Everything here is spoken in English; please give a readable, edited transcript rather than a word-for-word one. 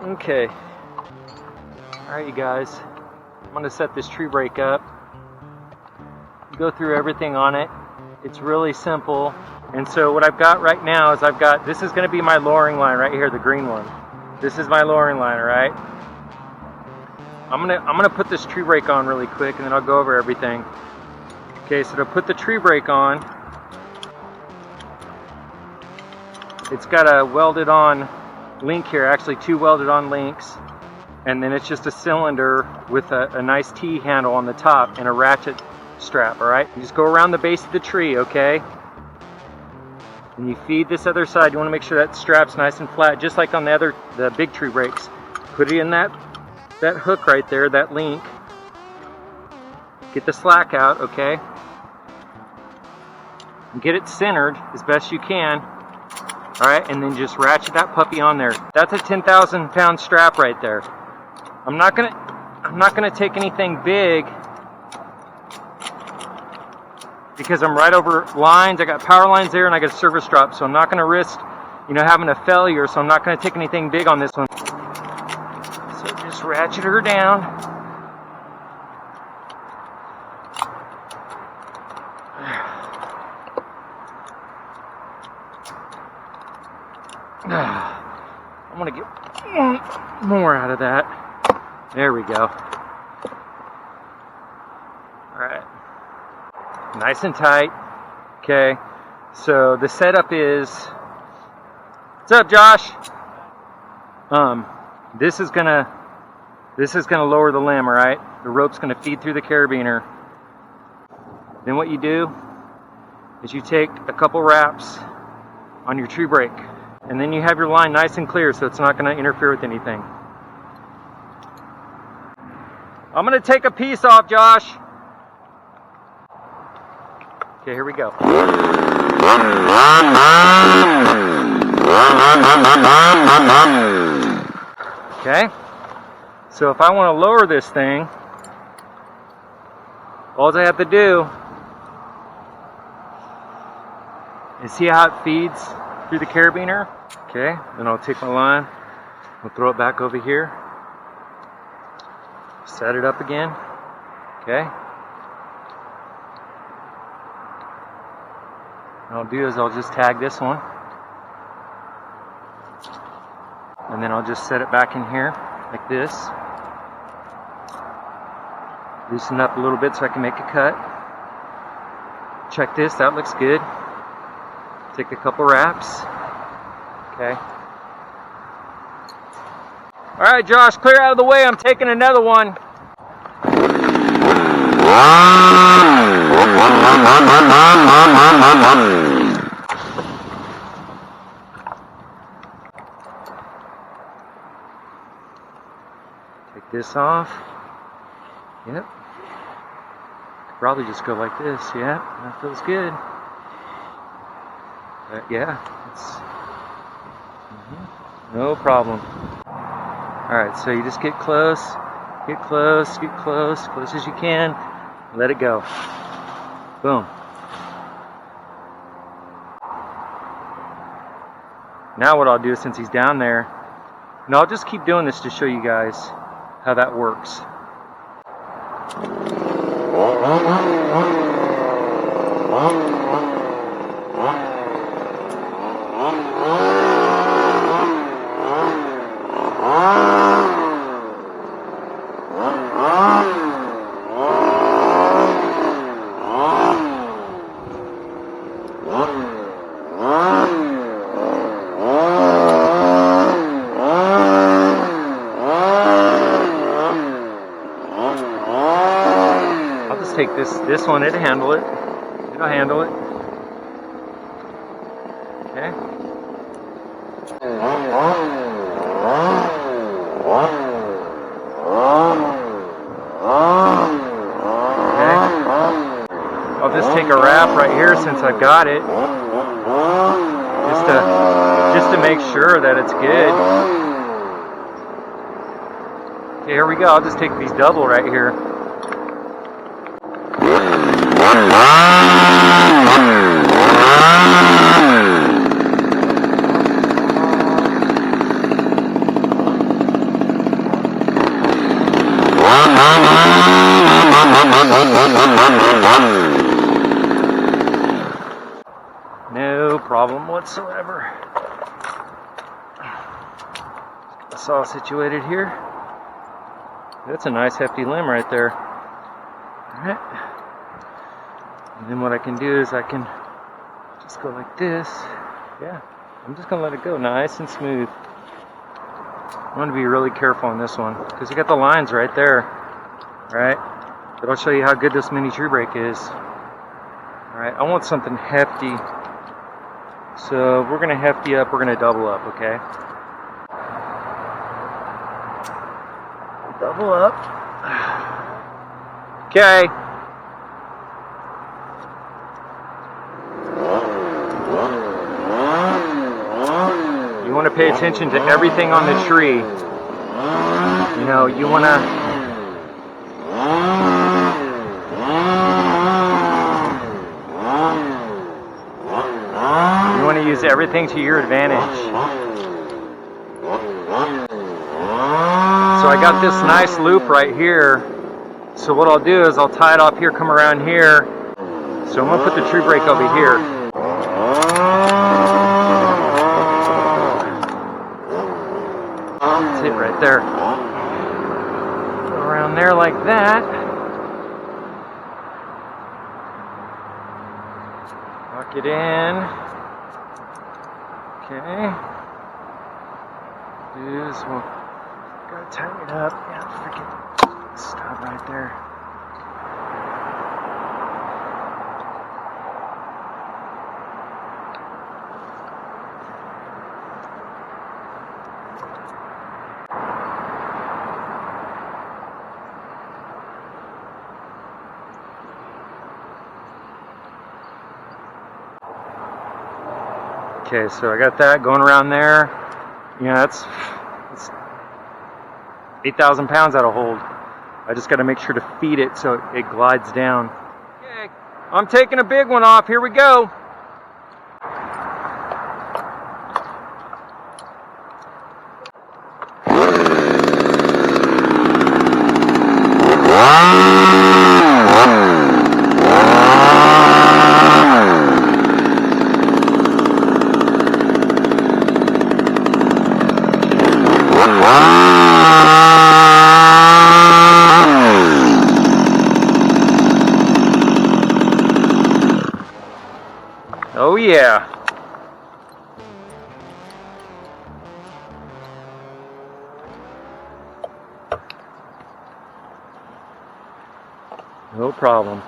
Okay. Alright, you guys. I'm going to set this tree brake up. Go through everything on it. It's really simple. And so what I've got right now is this is going to be my lowering line right here, the green one. This is my lowering line, alright? I'm gonna put this tree brake on really quick and then I'll go over everything. Okay, so to put the tree brake on, it's got a welded on link here, actually 2 welded on links, and then it's just a cylinder with a nice T handle on the top and a ratchet strap, alright? You just go around the base of the tree, okay? And you feed this other side. You want to make sure that strap's nice and flat, just like on the big tree brakes. Put it in that hook right there, that link. Get the slack out, okay? And get it centered as best you can. Alright, and then just ratchet that puppy on there. That's a 10,000 pound strap right there. I'm not gonna take anything big because I'm right over lines. I got power lines there and I got a service drop, so I'm not gonna risk, having a failure, so I'm not gonna take anything big on this one. So just ratchet her down. I'm gonna get more out of that. There we go. Alright. Nice and tight. Okay. So the setup is, what's up, Josh? This is gonna lower the limb, alright? The rope's gonna feed through the carabiner. Then what you do is you take a couple wraps on your tree brake, and then you have your line nice and clear so it's not going to interfere with anything. I'm going to take a piece off, Josh. Okay, here we go. Okay, so if I want to lower this thing, all I have to do is see how it feeds through the carabiner. Okay, then I'll take my line, I'll throw it back over here, set it up again. Okay, what I'll do is I'll just tag this one, and then I'll just set it back in here like this. Loosen up a little bit so I can make a cut. Check this, that looks good. Take a couple wraps. Okay. Alright, Josh, clear out of the way. I'm taking another one. Take this off. Yep. Probably just go like this. Yeah, that feels good. Yeah, it's no problem. Alright, so you just get close, close as you can, let it go. Boom. Now what I'll do, since he's down there, and I'll just keep doing this to show you guys how that works. I'll just take this one, it'll handle it. It'll handle it. Okay. I'll just take a wrap right here since I've got it, just to make sure that it's good. Okay, here we go. I'll just take these double right here. No problem whatsoever. Get the saw situated here. That's a nice hefty limb right there. Alright. And then what I can do is I can just go like this. Yeah, I'm just going to let it go nice and smooth. I want to be really careful on this one because you got the lines right there. Right? But I'll show you how good this mini tree brake is. Alright, I want something hefty. So if we're going to hefty up, we're going to double up, okay? Double up. Okay. You want to pay attention to everything on the tree. You know, you want to use everything to your advantage. So I got this nice loop right here. So what I'll do is I'll tie it off here, come around here. So I'm going to put the tree brake over here. That's it right there. Go around there like that. Lock it in. Okay. We'll gotta tighten it up. Yeah, freaking stop right there. Okay, so I got that going around there. You know, that's 8,000 pounds that'll hold. I just got to make sure to feed it so it glides down. Okay, I'm taking a big one off. Here we go. Oh yeah. No problem.